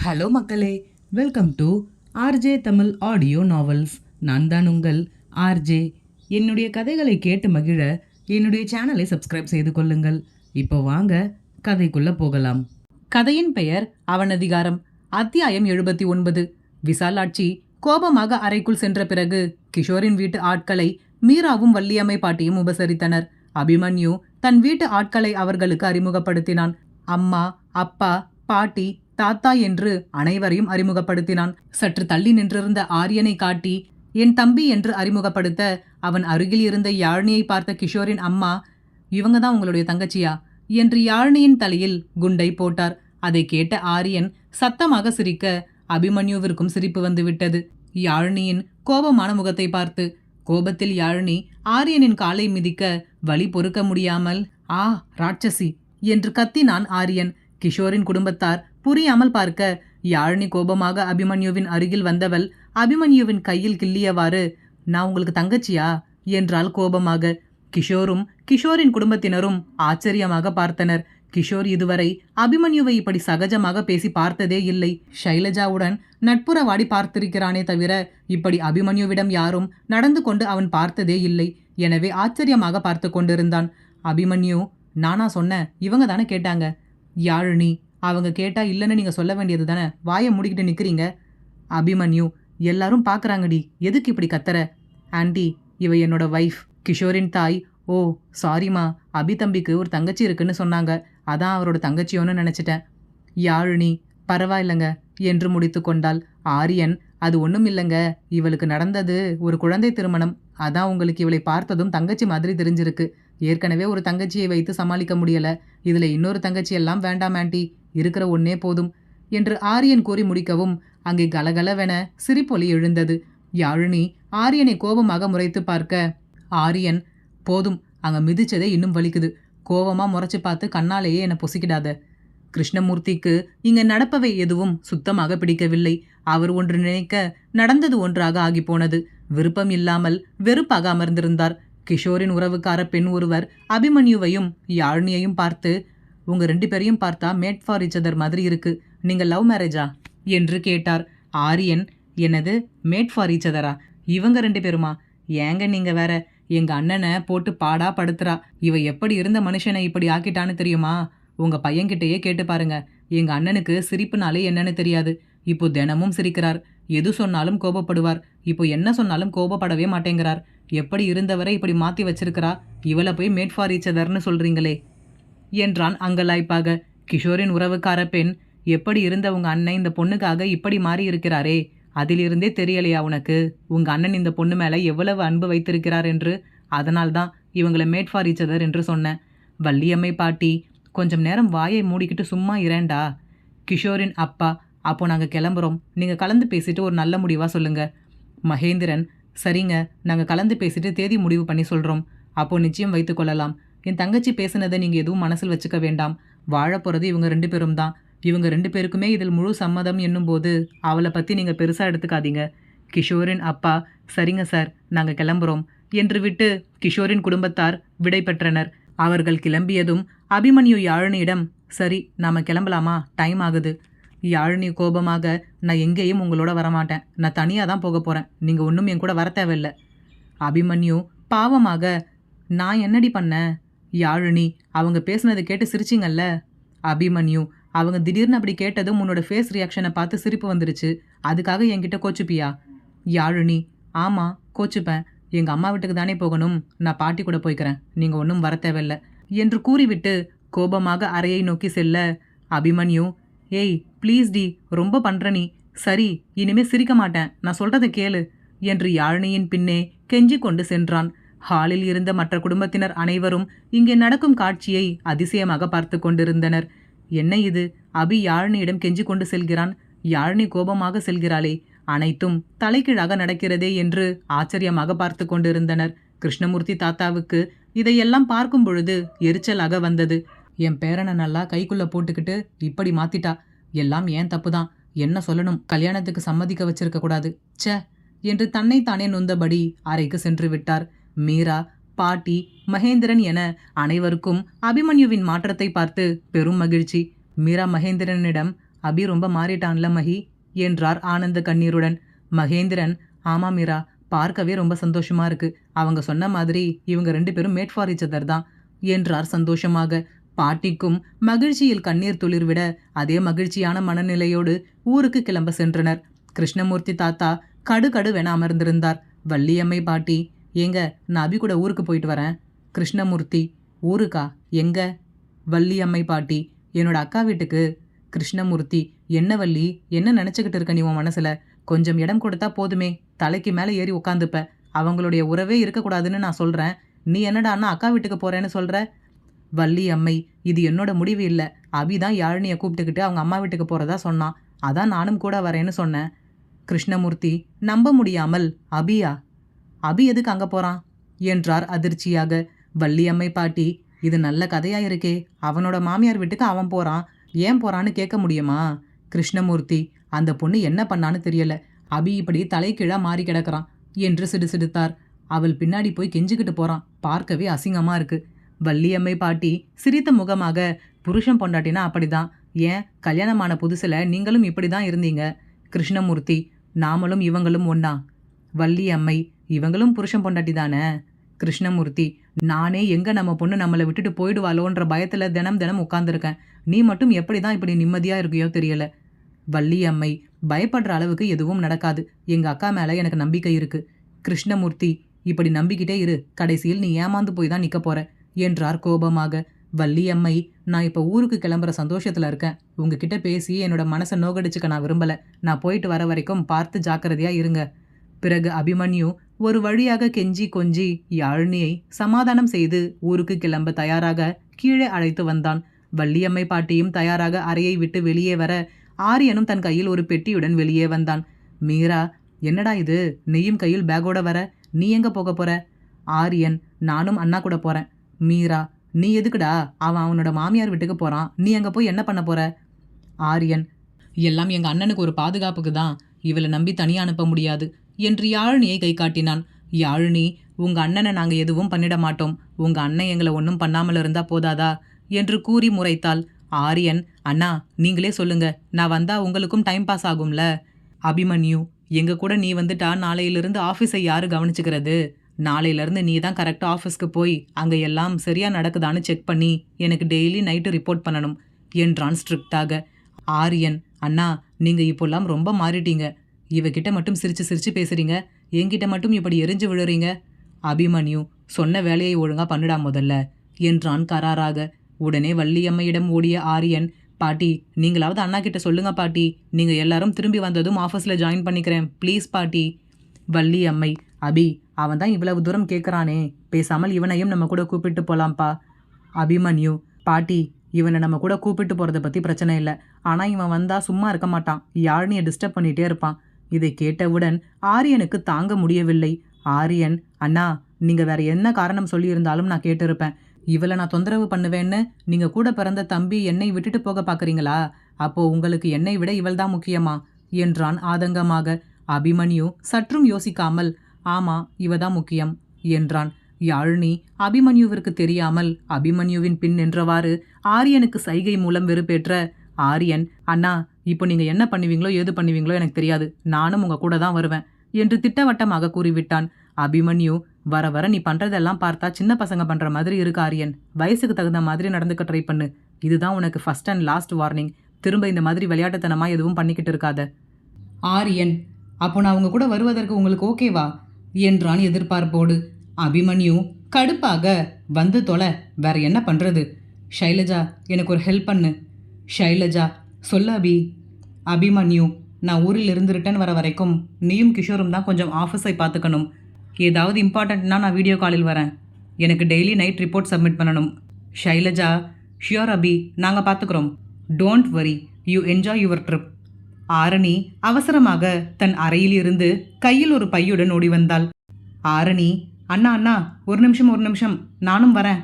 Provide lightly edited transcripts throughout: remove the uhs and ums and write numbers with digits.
Hello மக்களே, welcome to RJ Tamil audio novels. நான் தான் உங்கள் ஆர்ஜே. என்னுடைய கதைகளை கேட்டு மகிழ என்னுடைய சேனலை சப்ஸ்கிரைப் செய்து கொள்ளுங்கள். இப்போ வாங்க கதைக்குள்ள போகலாம். கதையின் பெயர் அவனதிகாரம். அத்தியாயம் 79. விசாலாட்சி கோபமாக அறைக்குள் சென்ற பிறகு கிஷோரின் வீட்டு ஆட்களை மீராவும் வள்ளியம்மை பாட்டியும் உபசரித்தனர். அபிமன்யு தன் வீட்டு ஆட்களை அவர்களுக்கு அறிமுகப்படுத்தினான். அம்மா, அப்பா, பாட்டி, தாத்தா என்று அனைவரையும் அறிமுகப்படுத்தினான். சற்று தள்ளி நின்றிருந்த ஆரியனை காட்டி என் தம்பி என்று அறிமுகப்படுத்த அவன் அருகில் இருந்த யாழினியை பார்த்த கிஷோரின் அம்மா, இவங்க தான் உங்களுடைய தங்கச்சியா என்று யாழினியின் தலையில் குண்டை போட்டார். அதை கேட்ட ஆரியன் சத்தமாக சிரிக்க அபிமன்யுவிற்கும் சிரிப்பு வந்துவிட்டது. யாழினியின் கோபமான முகத்தை பார்த்து. கோபத்தில் யாழினி ஆரியனின் காலை மிதிக்க வலி பொறுக்க முடியாமல், ஆ ராட்சசி என்று கத்தினான் ஆரியன். கிஷோரின் குடும்பத்தார் புரியாமல் பார்க்க யாழினி கோபமாக அபிமன்யுவின் அருகில் வந்தவள் அபிமன்யுவின் கையில் கிள்ளியவாறு, நான் உங்களுக்கு தங்கச்சியா என்றாள் கோபமாக. கிஷோரும் கிஷோரின் குடும்பத்தினரும் ஆச்சரியமாக பார்த்தனர். கிஷோர் இதுவரை அபிமன்யுவை இப்படி சகஜமாக பேசி பார்த்ததே இல்லை. ஷைலஜாவுடன் நட்புறவாடி பார்த்திருக்கிறானே தவிர இப்படி அபிமன்யுவிடம் யாரும் நடந்து கொண்டு அவன் பார்த்ததே இல்லை. எனவே ஆச்சரியமாக பார்த்து கொண்டிருந்தான். அபிமன்யு, நானா சொன்னேன், இவங்க தானே கேட்டாங்க. யாழினி, அவங்க கேட்டா இல்லைன்னு நீங்க சொல்ல வேண்டியது தானே, வாயை மூடிக்கிட்டு நிக்கிறீங்க. அபிமன்யு, எல்லாரும் பார்க்கறாங்கடி, எதுக்கு இப்படி கத்துற? ஆண்டி, இவ என்னோட வைஃப். கிஷோரின் தாய், ஓ சாரிம்மா, அபி தம்பிக்கு ஒரு தங்கச்சி இருக்குன்னு சொன்னாங்க, அதான் அவரோட தங்கச்சியோன்னு நினைச்சிட்டேன். யாழினி, பரவாயில்லைங்க என்று முடித்து கொண்டாள். ஆரியன், அது ஒன்றும் இல்லைங்க, இவளுக்கு நடந்தது ஒரு குழந்தை திருமணம், அதான் உங்களுக்கு இவளை பார்த்ததும் தங்கச்சி மாதிரி தெரிஞ்சிருக்கு. ஏற்கனவே ஒரு தங்கச்சியை வைத்து சமாளிக்க முடியல, இதுல இன்னொரு தங்கச்சி எல்லாம் வேண்டாம் ஆண்டி, இருக்கிற ஒன்னே போதும் என்று ஆரியன் கூறி முடிக்கவும் அங்கே கலகலவென சிரிப்பொலி எழுந்தது. யாழினி ஆரியனை கோபமாக முறைத்து பார்க்க, ஆரியன், போதும், அங்க மிதிச்சதே இன்னும் வலிக்குது, கோபமா முறைச்சு பார்த்து கண்ணாலேயே என்னை பொசிக்கிடாத. கிருஷ்ணமூர்த்திக்கு இங்க நடப்பவை எதுவும் சுத்தமாக பிடிக்கவில்லை. அவர் ஒன்று நினைக்க நடந்தது ஒன்றாக ஆகி போனது. விருப்பம் இல்லாமல் வெறுப்பாக அமர்ந்திருந்தார். கிஷோரின் உறவுக்கார பெண் ஒருவர் அபிமன்யுவையும் யாழினியையும் பார்த்து, உங்க 2 பேரையும் பார்த்தா மேட் ஃபார் ஈச் அதர் மாதிரி இருக்கு, நீங்க லவ் மேரேஜா என்று கேட்டார். ஆரியன், என்னது மேட் ஃபார் ஈச் அதரா? இவங்க 2 பேருமா? ஏங்க நீங்க வேற, எங்க அண்ணனை போட்டு பாடா படுத்துறா. இவ எப்படி இருந்த மனுஷனை இப்படி ஆக்கிட்டான்னு தெரியுமா? உங்க பையன்கிட்டயே கேட்டு பாருங்க. எங்க அண்ணனுக்கு சிரிப்புனாலே என்னன்னு தெரியாது. இப்போ தினமும் சிரிக்கிறார், எது சொன்னாலும் கோபப்படுவார். இப்போ என்ன சொன்னாலும் கோபப்படவே மாட்டேங்கிறார். எப்படி இருந்தவரை இப்படி மாத்தி வச்சிருக்கிறா, இவளை போய் மேட் ஃபார் ஈச் அதர்னு சொல்றீங்களே என்றான் அங்கலாய்ப்பாக. கிஷோரின் உறவுக்கார பெண், எப்படி இருந்த உங்க அண்ணன் இந்த பொண்ணுக்காக இப்படி மாறி இருக்கிறாரே, அதிலிருந்தே தெரியலையா உனக்கு உங்க அண்ணன் இந்த பொண்ணு மேல எவ்வளவு அன்பு வைத்திருக்கிறார் என்று? அதனால்தான் இவங்களை மேட் ஃபார் ஈச் அதர் என்று சொன்னேன். வள்ளியம்மை பாட்டி, கொஞ்சம் நேரம் வாயை மூடிக்கிட்டு சும்மா இரேண்டா. கிஷோரின் அப்பா, அப்போ நாங்கள் கிளம்புறோம், நீங்கள் கலந்து பேசிட்டு ஒரு நல்ல முடிவாக சொல்லுங்க. மகேந்திரன், சரிங்க, நாங்கள் கலந்து பேசிட்டு தேதி முடிவு பண்ணி சொல்கிறோம், அப்போ நிச்சயம் வைத்து கொள்ளலாம். என் தங்கச்சி பேசினதை நீங்கள் எதுவும் மனசில் வச்சுக்க வேண்டாம். வாழ போகிறது இவங்க 2 பேரும் தான். இவங்க 2 பேருக்குமே இதில் முழு சம்மதம் என்னும்போது அவளை பற்றி நீங்கள் பெருசாக எடுத்துக்காதீங்க. கிஷோரின் அப்பா, சரிங்க சார், நாங்கள் கிளம்புறோம் என்று விட்டு கிஷோரின் குடும்பத்தார் விடை பெற்றனர். அவர்கள் கிளம்பியதும் அபிமன்யு யாழினியிடம், சரி நாம கிளம்பலாமா, டைம் ஆகுது. யாழினி கோபமாக, நான் எங்கேயும் உங்களோட வரமாட்டேன், நான் தனியாக தான் போக போகிறேன், நீங்கள் ஒன்றும் என் கூட வர தேவையில்லை. அபிமன்யு பாவமாக, நான் என்னடி பண்ணேன்? யாழினி, அவங்க பேசுனதை கேட்டு சிரிச்சிங்கல்ல. அபிமன்யு, அவங்க திடீர்னு அப்படி கேட்டதும் உன்னோட ஃபேஸ் ரியாக்ஷனை பார்த்து சிரிப்பு வந்துருச்சு, அதுக்காக என்கிட்ட கோச்சுப்பியா? யாழினி, ஆமாம் கோச்சுப்பேன், எங்கள் அம்மா வீட்டுக்கு தானே போகணும், நான் பாட்டி கூட போய்க்கிறேன், நீங்கள் ஒன்றும் வர தேவையில்லை என்று கூறிவிட்டு கோபமாக அறையை நோக்கி செல்ல, அபிமன்யு, ஏய் ப்ளீஸ் டி, ரொம்ப பண்ற நீ, சரி இனிமே சிரிக்க மாட்டேன், நான் சொல்றதை கேளு என்று யாழினியின் பின்னே கெஞ்சி கொண்டு சென்றான். ஹாலில் இருந்த மற்ற குடும்பத்தினர் அனைவரும் இங்கே நடக்கும் காட்சியை அதிசயமாக பார்த்து கொண்டிருந்தனர். என்ன இது, அபி யாழினியிடம் கெஞ்சி கொண்டு செல்கிறான், யாழினி கோபமாக செல்கிறாளே, அனைத்தும் தலைகீழாக நடக்கிறதே என்று ஆச்சரியமாக பார்த்து கொண்டிருந்தனர். கிருஷ்ணமூர்த்தி தாத்தாவுக்கு இதையெல்லாம் பார்க்கும் பொழுது எரிச்சலாக வந்தது. என் பேரனை நல்லா கைக்குள்ள போட்டுக்கிட்டு இப்படி மாத்திட்டா, எல்லாம் ஏன் தப்புதான், என்ன சொல்லணும், கல்யாணத்துக்கு சம்மதிக்க வச்சிருக்க கூடாது, ச்சே என்று தன்னைத்தானே நொந்தபடி அறைக்கு சென்று விட்டார். மீரா, பாட்டி, மகேந்திரன் என அனைவருக்கும் அபிமன்யுவின் மாற்றத்தை பார்த்து பெரும் மகிழ்ச்சி. மீரா மகேந்திரனிடம், அபி ரொம்ப மாறிட்டான்ல மகி என்றார் ஆனந்த கண்ணீருடன். மகேந்திரன், ஆமா மீரா, பார்க்கவே ரொம்ப சந்தோஷமா இருக்கு. அவங்க சொன்ன மாதிரி இவங்க 2 பேரும் மேட் ஃபார் ஈச் அதர் தான் என்றார் சந்தோஷமாக. பாட்டிக்கும் மகிழ்ச்சியில் கண்ணீர் துளிர்விட அதே மகிழ்ச்சியான மனநிலையோடு ஊருக்கு கிளம்ப சென்றனர். கிருஷ்ணமூர்த்தி தாத்தா கடுகடுவென அமர்ந்திருந்தார். வள்ளியம்மை பாட்டி, ஏங்க நான் அபி கூட ஊருக்கு போயிட்டு வரேன். கிருஷ்ணமூர்த்தி, ஊருக்கா? எங்க? வள்ளியம்மை பாட்டி, என்னோட அக்கா வீட்டுக்கு. கிருஷ்ணமூர்த்தி, என்ன வள்ளி, என்ன நினச்சிக்கிட்டு இருக்க நீ உன் மனசுல? கொஞ்சம் இடம் கொடுத்தா போதுமே, தலைக்கு மேலே ஏறி உட்காந்துப்ப. அவங்களுடைய உறவே இருக்கக்கூடாதுன்னு நான் சொல்கிறேன். நீ என்னடான்னா அக்கா வீட்டுக்கு போகிறேன்னு சொல்கிற? வள்ளி அம்மை, இது என்னோட முடிவு இல்லை. அபி தான் யாழினியை கூப்பிட்டுக்கிட்டு அவங்க அம்மா வீட்டுக்கு போகிறதா சொன்னான். அதான் நானும் கூட வரேன்னு சொன்னேன். கிருஷ்ணமூர்த்தி நம்ப முடியாமல், அபியா? அபி எதுக்கு அங்கே போகிறான் என்றார் அதிர்ச்சியாக. வள்ளியம்மை பாட்டி, இது நல்ல கதையா இருக்கே. அவனோட மாமியார் வீட்டுக்கு அவன் போகிறான், ஏன் போகிறான்னு கேட்க முடியுமா? கிருஷ்ணமூர்த்தி, அந்த பொண்ணு என்ன பண்ணான்னு தெரியல, அபி இப்படி தலைக்கீழா மாறி கிடக்கிறான் என்று சிடுசிடுத்தார். அவள் பின்னாடி போய் கெஞ்சிக்கிட்டு போகிறான், பார்க்கவே அசிங்கமாக இருக்கு. வள்ளியம்மை பாட்டி சிரித்த முகமாக, புருஷன் பொண்டாட்டினா அப்படிதான். ஏன் கல்யாணமான புதுசில் நீங்களும் இப்படி தான் இருந்தீங்க. கிருஷ்ணமூர்த்தி, நாமளும் இவங்களும் ஒண்ணா? வள்ளி அம்மை, இவங்களும் புருஷன் பொண்டாட்டி தானே. கிருஷ்ணமூர்த்தி, நானே எங்க நம்ம பொண்ணு நம்மளை விட்டுட்டு போயிடுவாளோன்ற பயத்துல தினம் தினம் உட்கார்ந்துருக்கேன். நீ மட்டும் எப்படி தான் இப்படி நிம்மதியா இருக்கியோ தெரியல. வள்ளி அம்மை, பயப்படுற அளவுக்கு எதுவும் நடக்காது. எங்க அக்கா மேல எனக்கு நம்பிக்கை இருக்கு. கிருஷ்ணமூர்த்தி, இப்படி நம்பிக்கிட்டே இரு, கடைசியில் நீ ஏமாந்து போய் தான் நிக்க போற என்றார் கோபமாக. வள்ளியம்மை, நான் இப்போ ஊருக்கு கிளம்புற சந்தோஷத்தில் இருக்கேன். உங்ககிட்ட பேசி என்னோட மனசை நோகடிச்சுக்க நான் விரும்பலை. நான் போயிட்டு வர வரைக்கும் பார்த்து ஜாக்கிரதையாக இருங்க. பிறகு அபிமன்யு ஒரு வழியாக கெஞ்சி கொஞ்சி யாழினியை சமாதானம் செய்து ஊருக்கு கிளம்ப தயாராக கீழே அழைத்து வந்தான். வள்ளியம்மை பாட்டியும் தயாராக அறையை விட்டு வெளியே வர ஆரியனும் தன் கையில் ஒரு பெட்டியுடன் வெளியே வந்தான். மீரா, என்னடா இது, நீயும் கையில் பேக்கோட வர, நீ எங்க போக போற? ஆரியன், நானும் அண்ணா கூட போறேன். மீரா, நீ எதுக்குடா? அவன் அவனோட மாமியார் வீட்டுக்கு போறான், நீ அங்க போய் என்ன பண்ண போற? ஆரியன், எல்லாம் எங்க அண்ணனுக்கு ஒரு பாதுகாப்புக்கு தான். இவளை நம்பி தனியா அனுப்ப முடியாது என்று யாழினியை கை காட்டினான். யாழினி, உங்க அண்ணனை நாங்க எதுவும் பண்ணிட மாட்டோம். உங்க அண்ணன் எங்களை ஒன்றும் பண்ணாமல் இருந்தா போதாதா என்று கூறி முறைத்தாள். ஆரியன், அண்ணா நீங்களே சொல்லுங்க, நான் வந்தா உங்களுக்கும் டைம் பாஸ் ஆகும்ல. அபிமன்யு, எங்க கூட நீ வந்துட்டா நாளையிலிருந்து ஆஃபீஸை யாரு கவனிச்சுக்கிறது? நாளையிலேருந்து நீ தான் கரெக்டாக ஆஃபீஸ்க்கு போய் அங்கே எல்லாம் சரியாக நடக்குதான்னு செக் பண்ணி எனக்கு டெய்லி நைட்டு ரிப்போர்ட் பண்ணணும் என்றான் ஸ்ட்ரிக்டாக. ஆரியன், அண்ணா நீங்கள் இப்போல்லாம் ரொம்ப மாறிட்டீங்க. இவகிட்ட மட்டும் சிரித்து சிரித்து பேசுகிறீங்க, என்கிட்ட மட்டும் இப்படி எரிஞ்சு விழுறீங்க. அபிமன்யு, சொன்ன வேலையை ஒழுங்காக பண்ணிடா முதல்ல என்றான் கராராக. உடனே வள்ளியம்மையிடம் ஓடிய ஆரியன், பாட்டி நீங்களாவது அண்ணா கிட்ட சொல்லுங்க பாட்டி, நீங்கள் எல்லாரும் திரும்பி வந்ததும் ஆஃபீஸில் ஜாயின் பண்ணிக்கிறேன் ப்ளீஸ் பாட்டி. வள்ளியம்மை, அபி அவன் தான் இவ்வளவு தூரம் கேட்குறானே, பேசாமல் இவனையும் நம்ம கூட கூப்பிட்டு போகலாம்ப்பா. அபிமன்யு, பாட்டி இவனை நம்ம கூட கூப்பிட்டு போகிறத பற்றி பிரச்சனை இல்லை, ஆனால் இவன் வந்தால் சும்மா இருக்க மாட்டான், யாழினியை டிஸ்டர்ப் பண்ணிகிட்டே இருப்பான். இதை கேட்டவுடன் ஆரியனுக்கு தாங்க முடியவில்லை. ஆரியன், அண்ணா நீங்கள் வேற என்ன காரணம் சொல்லியிருந்தாலும் நான் கேட்டிருப்பேன். இவளை நான் தொந்தரவு பண்ணுவேன்னு நீங்கள் கூட பிறந்த தம்பி என்னை விட்டுட்டு போக பார்க்குறீங்களா? அப்போ உங்களுக்கு என்னை விட இவள் தான் முக்கியமா என்றான் ஆதங்கமாக. அபிமன்யு சற்றும் யோசிக்காமல், ஆமா இவ தான் முக்கியம் என்றான். யாழினி அபிமன்யுவிற்கு தெரியாமல் அபிமன்யுவின் பின் நின்றவாறு ஆரியனுக்கு சைகை மூலம் வெறுப்பேற்ற, ஆரியன், அண்ணா இப்போ நீங்கள் என்ன பண்ணுவீங்களோ ஏது பண்ணுவீங்களோ எனக்கு தெரியாது, நானும் உங்கள் கூட தான் வருவேன் என்று திட்டவட்டமாக கூறிவிட்டான். அபிமன்யு, வர வர நீ பண்ணுறதெல்லாம் பார்த்தா சின்ன பசங்க பண்ணுற மாதிரி இருக்கு ஆரியன். வயசுக்கு தகுந்த மாதிரி நடந்துக்க ட்ரை பண்ணு. இதுதான் உனக்கு ஃபர்ஸ்ட் அண்ட் லாஸ்ட் வார்னிங். திரும்ப இந்த மாதிரி விளையாட்டுத்தனமாக எதுவும் பண்ணிக்கிட்டு இருக்காத. ஆரியன், அப்போ நான் அவங்க கூட வருவதற்கு உங்களுக்கு ஓகேவா என்றான் எதிர்பார்ப்போடு. அபிமன்யு கடுப்பாக, வந்து தொலை, வேற என்ன பண்ணுறது? ஷைலஜா எனக்கு ஒரு ஹெல்ப் பண்ணு. ஷைலஜா, சொல்ல அபி. அபிமன்யு, நான் ஊரில் இருந்து ரிட்டன் வர வரைக்கும் நீயும் கிஷோரும் தான் கொஞ்சம் ஆஃபீஸை பார்த்துக்கணும். ஏதாவது இம்பார்ட்டண்ட்னா நான் வீடியோ காலில் வரேன். எனக்கு டெய்லி நைட் ரிப்போர்ட் சப்மிட் பண்ணணும். ஷைலஜா, ஷியோர் அபி, நாங்கள் பார்த்துக்குறோம். Don't worry, you enjoy your trip. Arani அவசரமாக தன் அறையில் இருந்து கையில் ஒரு பையுடன் ஓடி வந்தாள். ஆரணி, அண்ணா அண்ணா ஒரு நிமிஷம் நானும் வரேன்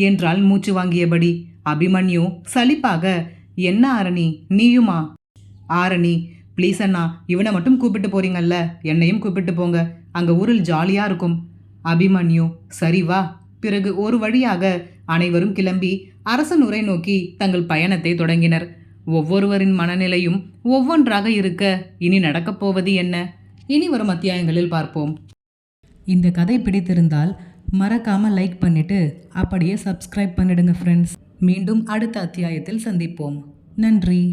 என்றாள் மூச்சு வாங்கியபடி. அபிமன்யு சலிப்பாக, என்ன ஆரணி நீயுமா? ஆரணி, ப்ளீஸ் அண்ணா, இவனை மட்டும் கூப்பிட்டு போறீங்கல்ல, என்னையும் கூப்பிட்டு போங்க, அங்கே ஊரில் ஜாலியாக இருக்கும். அபிமன்யு, சரி வா. பிறகு ஒரு வழியாக அனைவரும் கிளம்பி அரசனூரை நோக்கி தங்கள் பயணத்தை தொடங்கினர். ஒவ்வொருவரின் மனநிலையும் ஒவ்வொன்றாக இருக்க இனி நடக்கப் போவது என்ன? இனி வரும் அத்தியாயங்களில் பார்ப்போம். இந்த கதை பிடித்திருந்தால் மறக்காம லைக் பண்ணிட்டு அப்படியே சப்ஸ்கிரைப் பண்ணிடுங்க ஃப்ரெண்ட்ஸ். மீண்டும் அடுத்த அத்தியாயத்தில் சந்திப்போம். நன்றி.